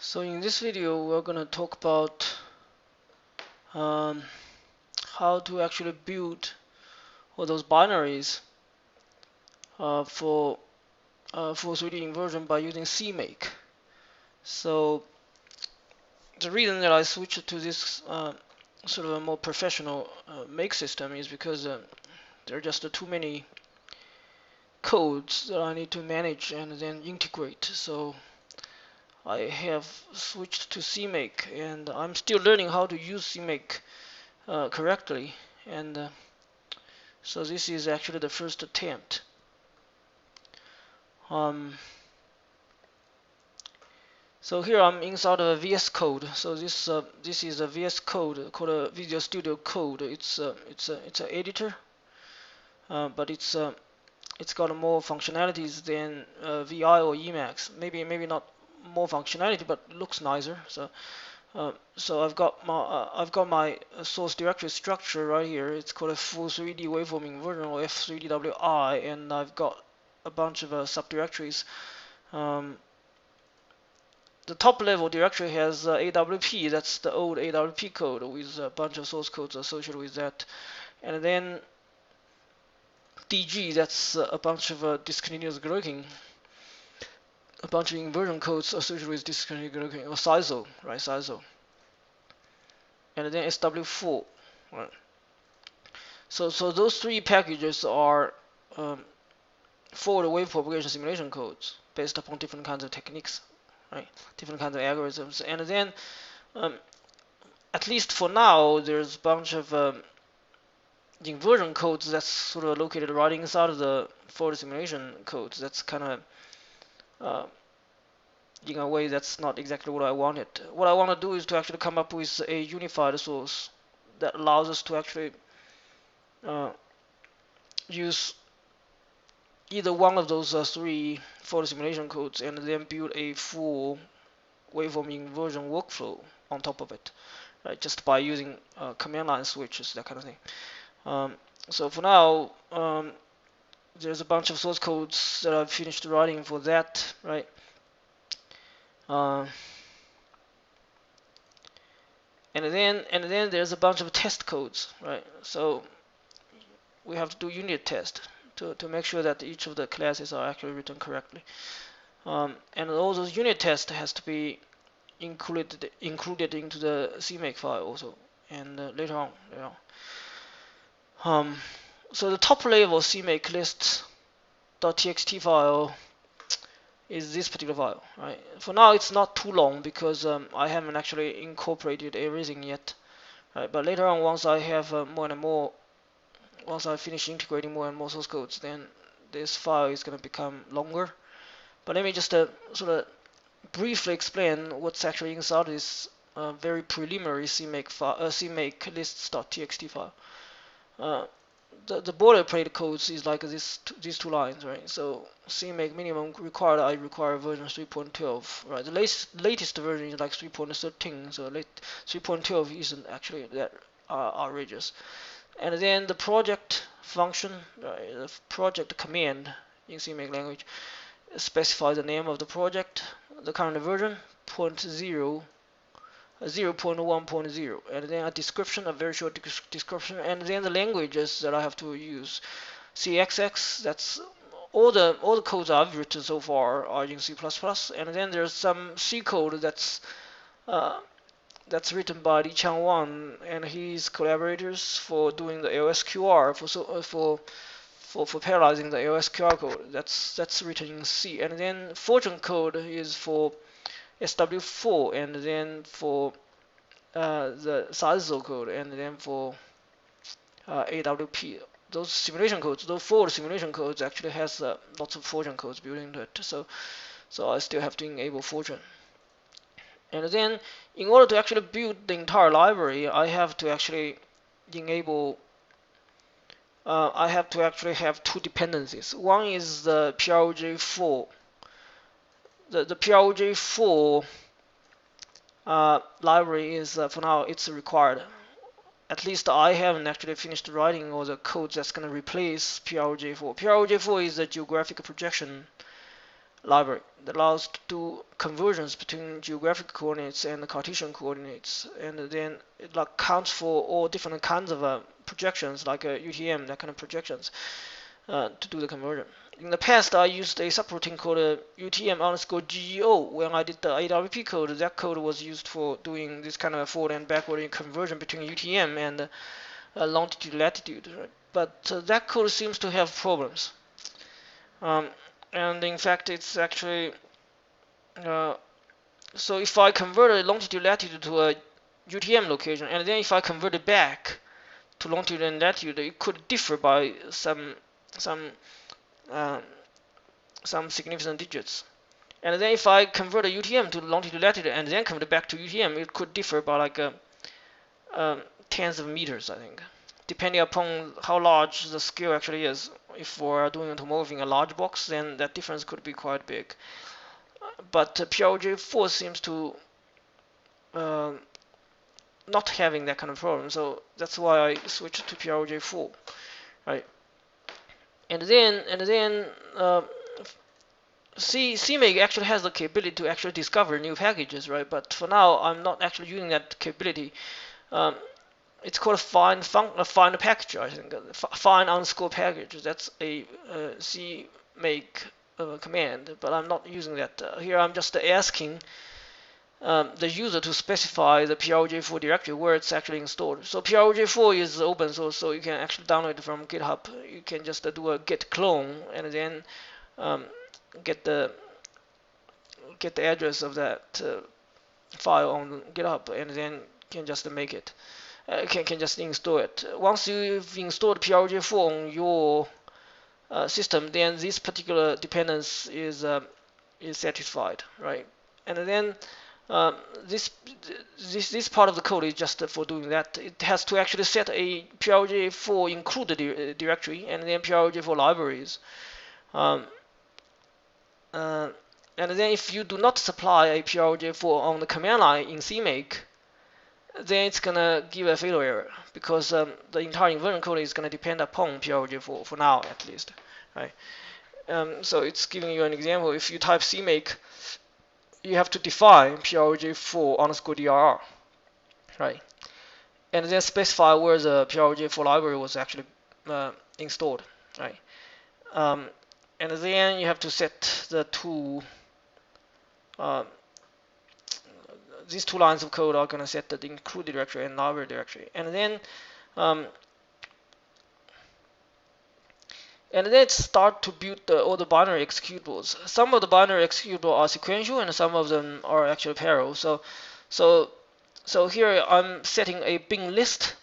So in this video we're going to talk about um, how to actually build all those binaries for 3D inversion by using cmake. So the reason that I switched to this sort of a more professional make system is because there are just too many codes that I need to manage and then integrate. So I have switched to cmake, and I'm still learning how to use cmake correctly, and so this is actually the first attempt. So here I'm inside of a VS Code. So this is a VS Code called a Visual Studio Code. It's an editor, but it's got more functionalities than VI or Emacs. Maybe not more functionality, but looks nicer. So I've got my source directory structure right here. It's called a full 3D waveform inversion, or F3DWI, and I've got a bunch of subdirectories. The top level directory has AWP. That's the old AWP code with a bunch of source codes associated with that, and then DG. That's a bunch of discontinuous grouping, a bunch of inversion codes associated with discontinuous grouping, or SISO, right? SISO. And then sw4, right? So those three packages are forward wave propagation simulation codes based upon different kinds of techniques, right? Different kinds of algorithms. And then, at least for now, there's a bunch of inversion codes that's sort of located right inside of the forward simulation codes. That's kind of, in a way, that's not exactly what I wanted. What I want to do is to actually come up with a unified source that allows us to actually use either one of those three forward simulation codes and then build a full waveform inversion workflow on top of it, right? Just by using command line switches, that kind of thing. So for now, there's a bunch of source codes that I've finished writing for that, right? And then there's a bunch of test codes, right? So we have to do unit test to make sure that each of the classes are actually written correctly. And all those unit tests has to be included into the cmake file also, and later on. So the top level cmake lists.txt file is this particular file, right? For now, it's not too long because I haven't actually incorporated everything yet, right? But later on, once I have once I finish integrating more and more source codes, then this file is going to become longer. But let me just sort of briefly explain what's actually inside this very preliminary cmake file, cmake lists.txt file. The boilerplate codes is like these two lines, right? So cmake minimum required, I require version 3.12, right? The latest version is like 3.13, so 3.12 isn't actually that outrageous. And then the project function, the project command in cmake language specifies the name of the project, the current version, 0.1.0, and then a description, a very short description, and then the languages that I have to use. CXX, that's all the codes I've written so far are in C++, and then there's some C code that's written by Li Changwan and his collaborators for doing the LSQR for parallelizing the LSQR code. That's written in C, and then Fortran code is for sw4, and then for the SISO code, and then for AWP. Those simulation codes, those forward simulation codes, actually has lots of Fortran codes built into it. So I still have to enable Fortran. And then, in order to actually build the entire library, I have to actually enable. I have to actually have two dependencies. One is the PROJ4. The PROJ4 library is for now it's required. At least I haven't actually finished writing all the code that's going to replace PROJ4. PROJ4 is a geographic projection library that allows to do conversions between geographic coordinates and the Cartesian coordinates, and then it like counts for all different kinds of projections, like UTM, that kind of projections, to do the conversion. In the past, I used a subroutine called UTM underscore GEO. When I did the AWP code, that code was used for doing this kind of forward and backward conversion between UTM and longitude latitude. Right? But that code seems to have problems. And in fact, it's actually so if I convert a longitude latitude to a UTM location, and then if I convert it back to longitude and latitude, it could differ by some uh, some significant digits. And then if I convert a UTM to longitude latitude and then convert it back to UTM, it could differ by like tens of meters, I think, depending upon how large the scale actually is. If we're doing a tomography in a large box, then that difference could be quite big. But PRJ4 seems to not having that kind of problem, so that's why I switched to PRJ4, right? And then cmake actually has the capability to actually discover new packages, right? But for now, I'm not actually using that capability. It's called a find package, I think. Find underscore package. That's a cmake command, but I'm not using that. Here I'm just asking the user to specify the PRJ4 directory where it's actually installed. So PRJ4 is open source, so you can actually download it from GitHub. You can just do a git clone and then get the address of that file on GitHub, and then can just make it. Can just install it. Once you've installed PRJ4 on your system, then this particular dependence is satisfied, right? And then this part of the code is just for doing that. It has to actually set a PRJ4 included directory and then PRJ4 libraries. And then if you do not supply a PRJ4 on the command line in cmake, then it's gonna give a failure error because the entire inversion code is gonna depend upon PRJ4 for now at least, right? So it's giving you an example. If you type cmake, you have to define PRJ4 underscore DRR, right? And then specify where the PRJ4 library was actually installed, right? And then you have to set the these two lines of code are going to set the include directory and library directory. And then start to build all the binary executables. Some of the binary executables are sequential and some of them are actually parallel. So here I'm setting a bin list.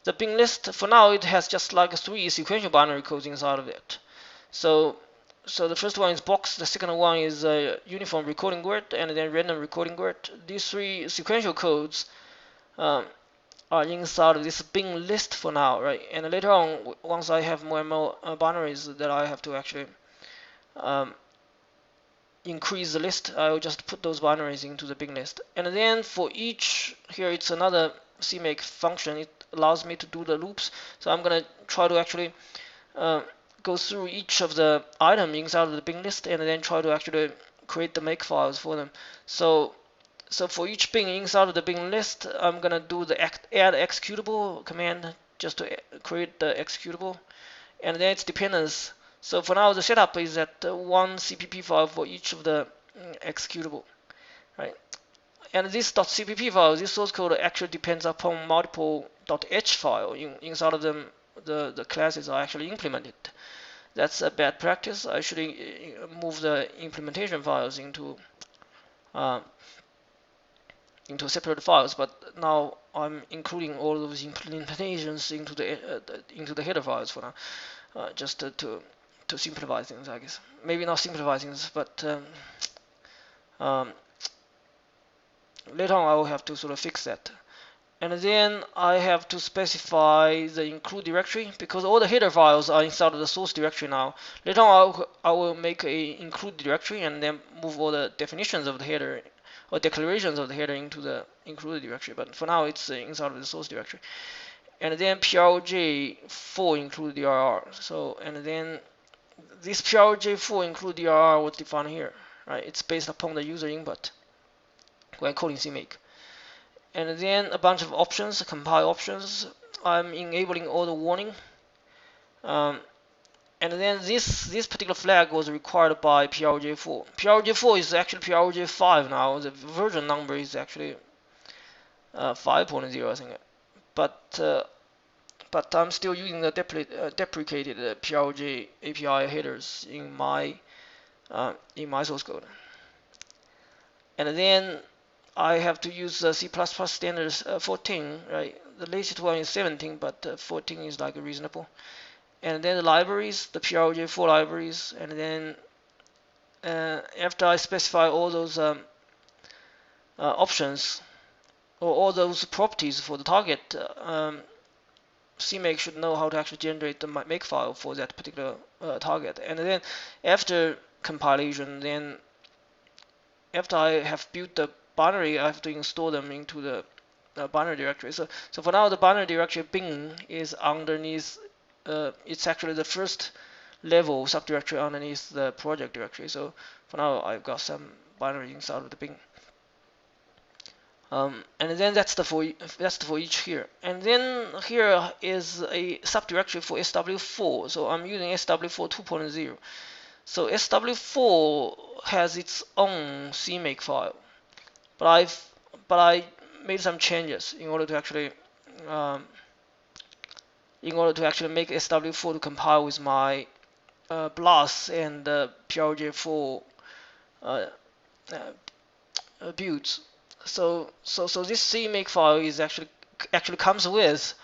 The bin list, for now, it has just like 3 sequential binary codes inside of it. So the first one is box, the second one is uniform recording word, and then random recording word. These 3 sequential codes are inside of this bin list for now, right? And later on, once I have more and more binaries that I have to actually increase the list, I will just put those binaries into the bin list. And then for each, here it's another cmake function. It allows me to do the loops. So I'm going to try to actually go through each of the items inside of the bin list and then try to actually create the make files for them. So for each bin inside of the bin list, I'm gonna do the add executable command just to create the executable, and then its dependence. So for now, the setup is that one CPP file for each of the executable, right? And this .cpp file, this source code actually depends upon multiple .h file inside of them. The classes are actually implemented. That's a bad practice. I should move the implementation files into separate files, but now I'm including all those implementations into the header files for now, just to simplify things, I guess. Maybe not simplify things, but later on I will have to sort of fix that. And then I have to specify the include directory because all the header files are inside of the source directory now. Later on I will make a include directory and then move all the definitions of the header or declarations of the header into the included directory. But for now it's inside of the source directory. And then PRJ4 include DRR. So and then this PRJ4 include DRR was defined here, right? It's based upon the user input when calling cmake. And then a bunch of options, compile options. I'm enabling auto warning. And then this particular flag was required by PRJ4. PRJ4 is actually PRJ5 now. The version number is actually 5.0, I think. But I'm still using the deprecated PRJ API headers in my source code. And then I have to use C++ standards 14, right? The latest one is 17, but 14 is like reasonable. And then the libraries, the PRJ4 libraries, and then after I specify all those options or all those properties for the target, cmake should know how to actually generate the makefile for that particular target. And then after compilation, then after I have built the binary, I have to install them into the binary directory. So for now, the binary directory bin is underneath. It's actually the first level subdirectory underneath the project directory. So for now, I've got some binary inside of the bin. And then that's the for each here. And then here is a subdirectory for sw4. So I'm using sw4 2.0. So sw4 has its own cmake file, but I made some changes in order to actually make sw4 to compile with my BLAS and PRJ4 builds. So this cmake file is actually comes with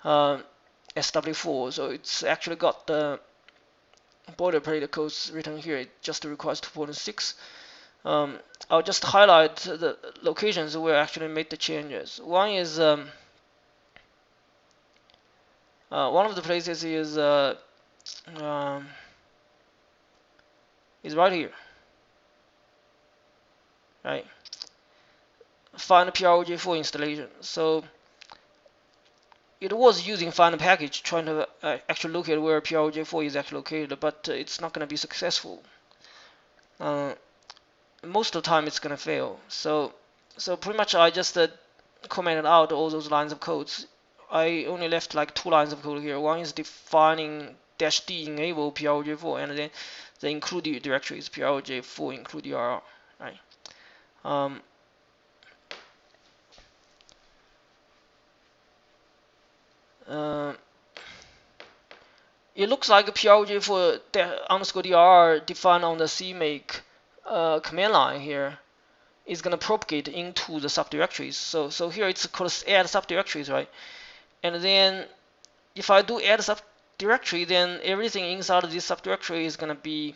sw4. So it's actually got the boilerplate codes written here. It just requires 2.6. I'll just highlight the locations where I actually made the changes. One is one of the places is right here, right? Find PRJ4 installation. So it was using find package, trying to actually locate where PRJ4 is actually located, but it's not going to be successful. Most of the time, it's going to fail. So pretty much, I just commented out all those lines of codes. I only left like 2 lines of code here. One is defining -d enable PRJ4, and then the include directory is PRJ4 include URL, right? It looks like PRJ4 _dir defined on the cmake command line here is going to propagate into the subdirectories. So here it's called add subdirectories, right? And then if I do add subdirectory, then everything inside of this subdirectory is going to be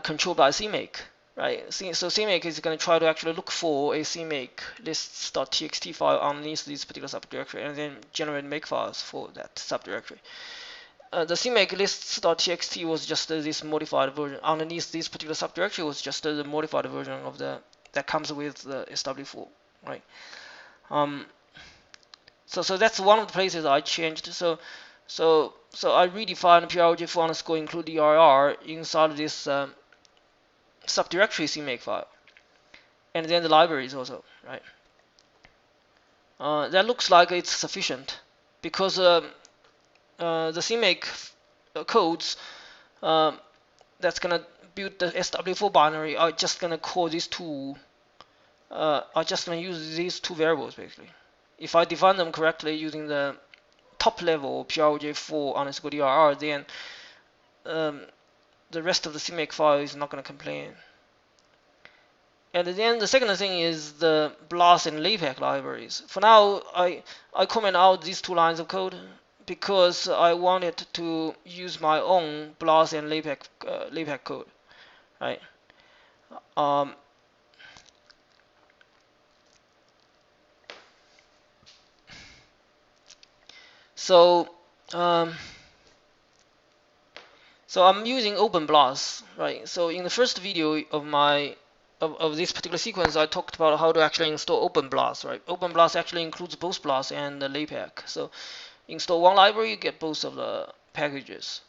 controlled by cmake, right? So cmake is going to try to actually look for a cmake lists.txt file underneath this particular subdirectory, and then generate makefiles for that subdirectory. The cmake lists.txt was just this modified version. Underneath this particular subdirectory was just the modified version of that comes with the sw4, right? So that's one of the places I changed. So I redefined PRJ4 underscore include dir inside this subdirectory cmake file, and then the libraries also, right? That looks like it's sufficient because the cmake codes that's gonna build the sw4 binary are just gonna call these two. Are just gonna use these 2 variables basically. If I define them correctly using the top level PRJ4 underscore dir, then the rest of the cmake file is not going to complain. And then the second thing is the BLAS and LAPACK libraries. For now, I comment out these 2 lines of code because I wanted to use my own BLAS and LAPACK code, right? So I'm using OpenBLAS, right? So in the first video of this particular sequence, I talked about how to actually install OpenBLAS, right? OpenBLAS actually includes both BLAS and the LAPACK. So install one library, you get both of the packages.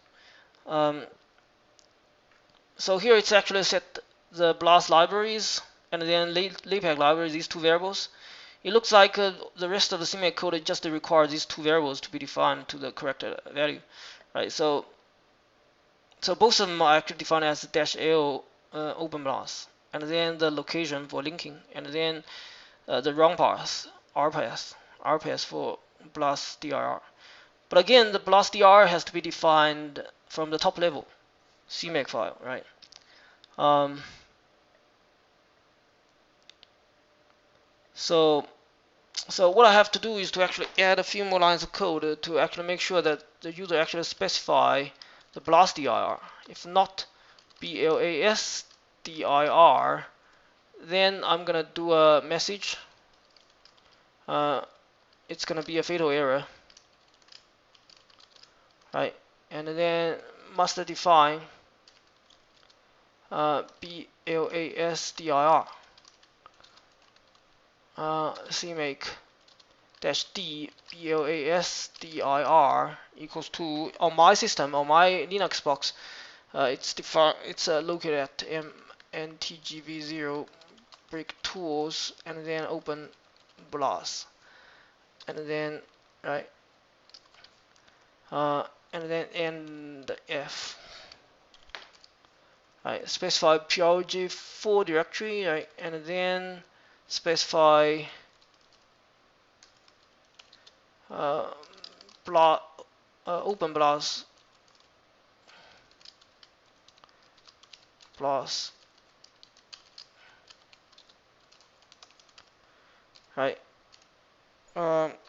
So here it's actually set the BLAS libraries and then LAPACK libraries, these two variables. It looks like the rest of the CMake code it just requires these two variables to be defined to the correct value, right? So both of them are actually defined as -l open BLAS, and then the location for linking, and then the wrong path, rpath for BLAS dir. But again, the BLAS dir has to be defined from the top level CMake file, right? So what I have to do is to actually add a few more lines of code to actually make sure that the user actually specify the BLAS dir. If not BLAS dir, then I'm gonna do a message. It's gonna be a fatal error, right? And then must define BLAS dir cmake -d BLAS dir equals to, on my system, on my Linux box, it's located at ntgv0 brick tools and then open BLAS and then right and then end F, right? Specify proj4 directory, right? And then specify open BLAS right?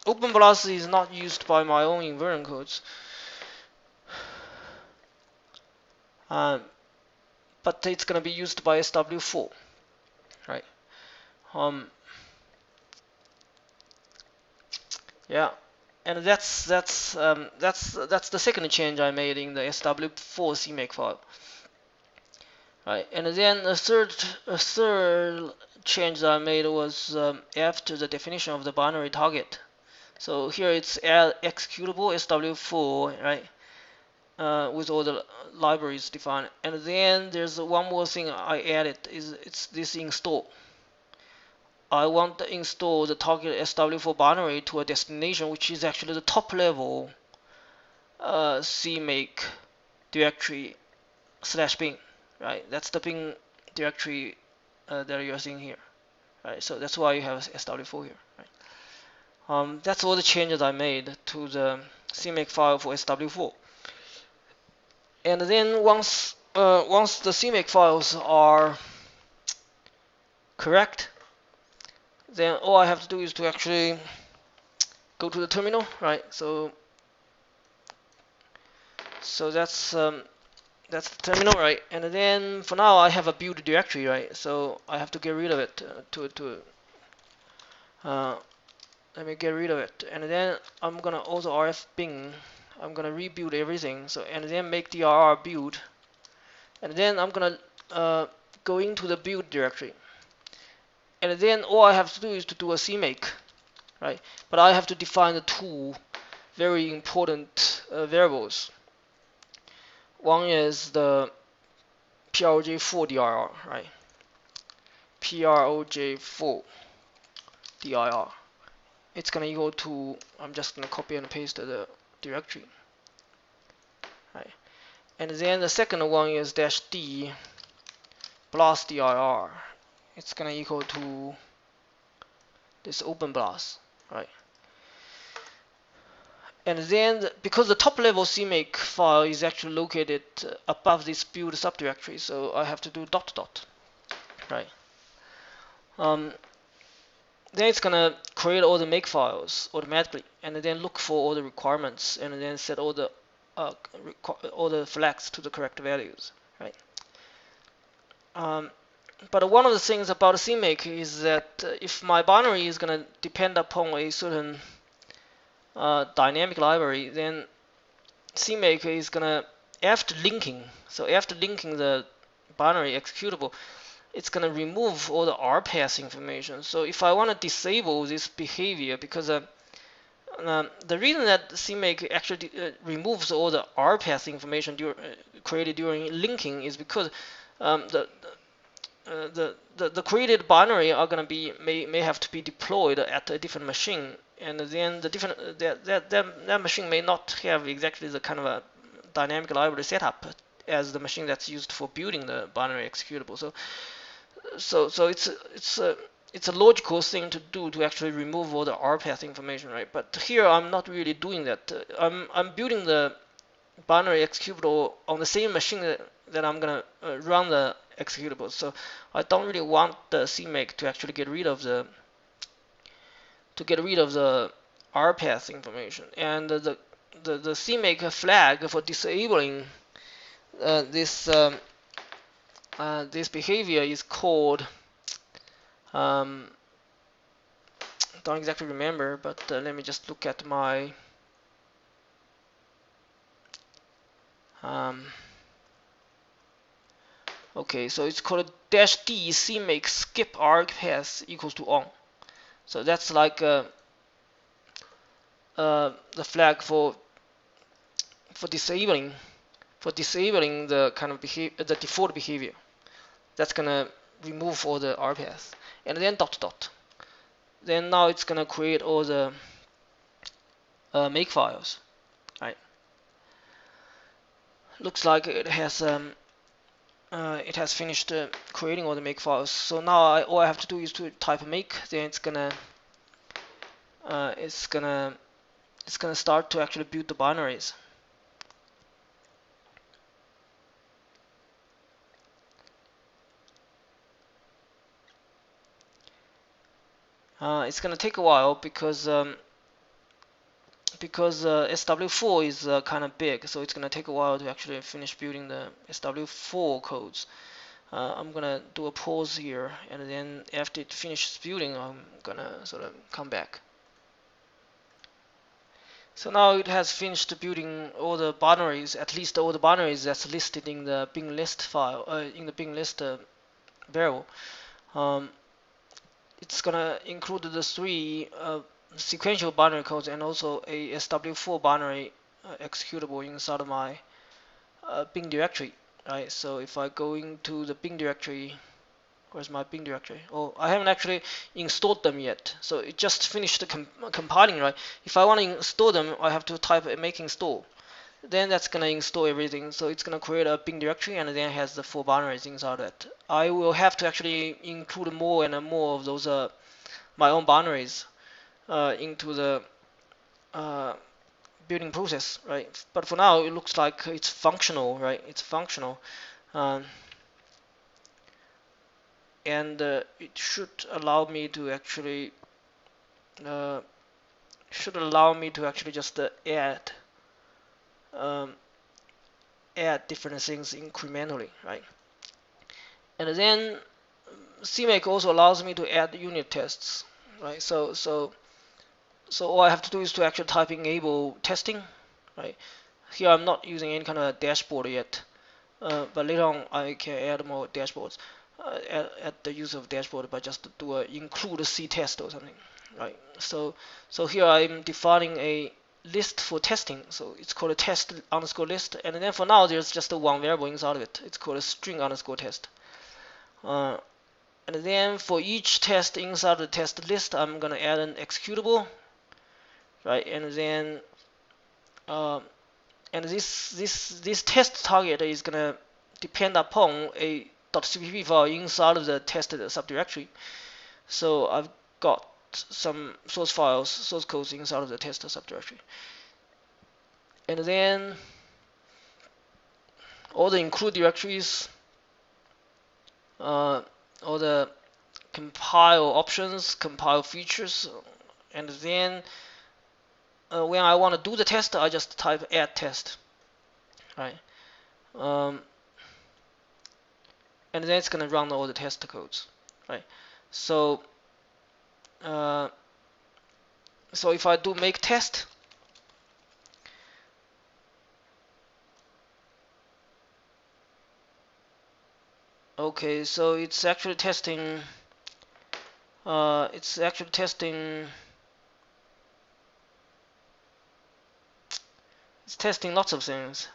Open BLAS is not used by my own inversion codes, but it's gonna be used by sw4, right? Yeah, and that's the second change I made in the sw4 cmake file, right? And then a third change that I made was after the definition of the binary target. So here it's executable sw4, right? With all the libraries defined. And then there's one more thing I added, it's this install. I want to install the target sw4 binary to a destination, which is actually the top level cmake directory /bin, right? That's the bin directory that you're seeing here, right? So that's why you have sw4 here, right? That's all the changes I made to the cmake file for sw4. And then once the cmake files are correct, then all I have to do is to actually go to the terminal, right? So that's the terminal, right? And then for now I have a build directory, right? So I have to get rid of it let me get rid of it, and then I'm gonna also rf bin. I'm gonna rebuild everything. So and then make dir build, and then I'm gonna go into the build directory, and then all I have to do is to do a cmake, right? But I have to define the two very important variables. One is the proj4 dir, right? proj4 dir. It's gonna equal to, I'm just gonna copy and paste the directory, right? And then the second one is -d BLAS dir. It's gonna equal to this open BLAS, right? And then because the top level cmake file is actually located above this build subdirectory, so I have to do ... right? Then it's gonna create all the make files automatically, and then look for all the requirements, and then set all the flags to the correct values, right? But one of the things about cmake is that if my binary is gonna depend upon a certain dynamic library, then cmake is gonna, after linking the binary executable, it's going to remove all the rpath information. So if I want to disable this behavior, because The reason that cmake actually removes all the rpath information created during linking is because the the created binary are going to be may have to be deployed at a different machine, and then the different that machine may not have exactly the kind of a dynamic library setup as the machine that's used for building the binary executable. So it's a logical thing to do to actually remove all the rpath information, right? But here I'm not really doing that. I'm building the binary executable on the same machine that I'm gonna run the executable. So I don't really want the cmake to actually get rid of the rpath information. And the cmake flag for disabling this behavior is called don't exactly remember, but let me just look at my okay, so it's called -d cmake skip rpath equals to on. So that's like the flag for disabling the kind of the default behavior. That's gonna remove all the rpath, and then dot dot. Then now it's gonna create all the make files, right? Looks like it has finished creating all the make files. So now all I have to do is to type make. Then it's gonna start to actually build the binaries. It's gonna take a while because sw4 is kind of big, so it's gonna take a while to actually finish building the sw4 codes. I'm gonna do a pause here, and then after it finishes building, I'm gonna sort of come back. So now it has finished building all the binaries, at least all the binaries that's listed in the bin list file, in the bin list variable. It's gonna include the 3 sequential binary codes and also a sw4 binary executable inside of my bin directory. Right. So if I go into the bin directory, where's my bin directory? Oh, I haven't actually installed them yet. So it just finished compiling, right? If I want to install them, I have to type make install. Then that's gonna install everything. So it's gonna create a bin directory, and then it has the 4 binaries inside it. I will have to actually include more and more of those my own binaries into the building process, right? But for now, it looks like it's functional, right? It's functional. Um, and it should allow me to actually just um, add different things incrementally, right? And then cmake also allows me to add unit tests, right? So all I have to do is to actually type enable testing, right? Here I'm not using any kind of dashboard yet, but later on I can add more dashboards. Add the use of dashboard by just do a include C test or something, right? So here I'm defining a list for testing. So it's called a test underscore list, and then for now there's just a one variable inside of it. It's called a string underscore test. And then for each test inside the test list, I'm gonna add an executable, right? And then and this test target is gonna depend upon a .cpp file inside of the tested subdirectory. So I've got some source codes inside of the test subdirectory, and then all the include directories, all the compile options, compile features, and then when I want to do the test, I just type add test, right? And then it's gonna run all the test codes, right? So so if I do make test, okay, so it's actually testing. It's actually testing It's testing lots of things.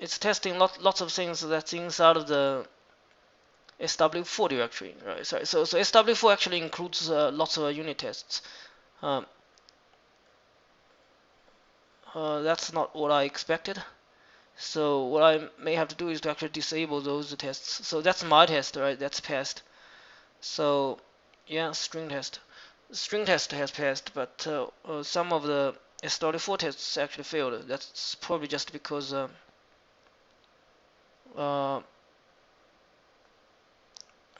It's testing lots of things that's inside of the sw4 directory, right? Sorry, so sw4 actually includes lots of unit tests. Um, that's not what I expected. So what I may have to do is to actually disable those tests. So that's my test, right? That's passed. So yeah, string test. String test has passed, but some of the sw4 tests actually failed. That's probably just because uh,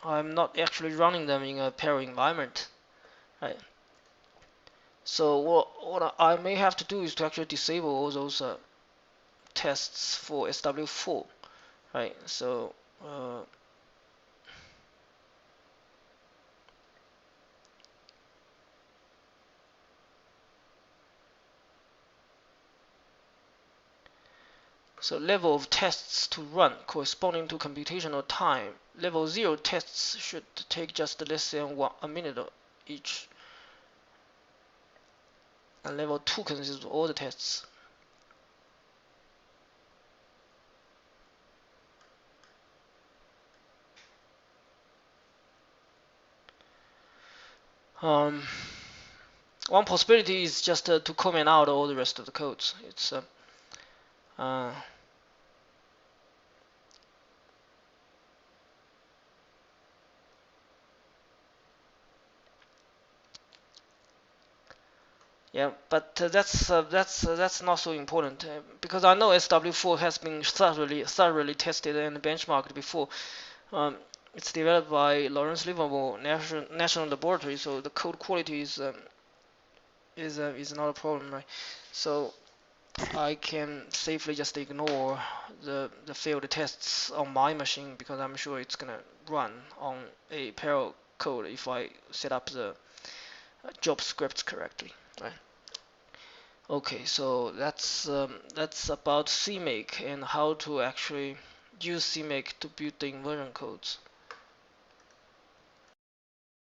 I'm not actually running them in a pairing environment, right? So what I may have to do is to actually disable all those tests for sw4, right? So level of tests to run corresponding to computational time. Level 0 tests should take just less than a minute each. And level 2 consists of all the tests. Um, one possibility is just to comment out all the rest of the codes. It's uh, yeah, but that's not so important because I know sw4 has been thoroughly tested and benchmarked before. Um, it's developed by Lawrence Livermore National Laboratory, so the code quality is not a problem, right? So I can safely just ignore the failed tests on my machine because I'm sure it's gonna run on a parallel code if I set up the job scripts correctly, right? Okay, so that's about cmake and how to actually use cmake to build the inversion codes.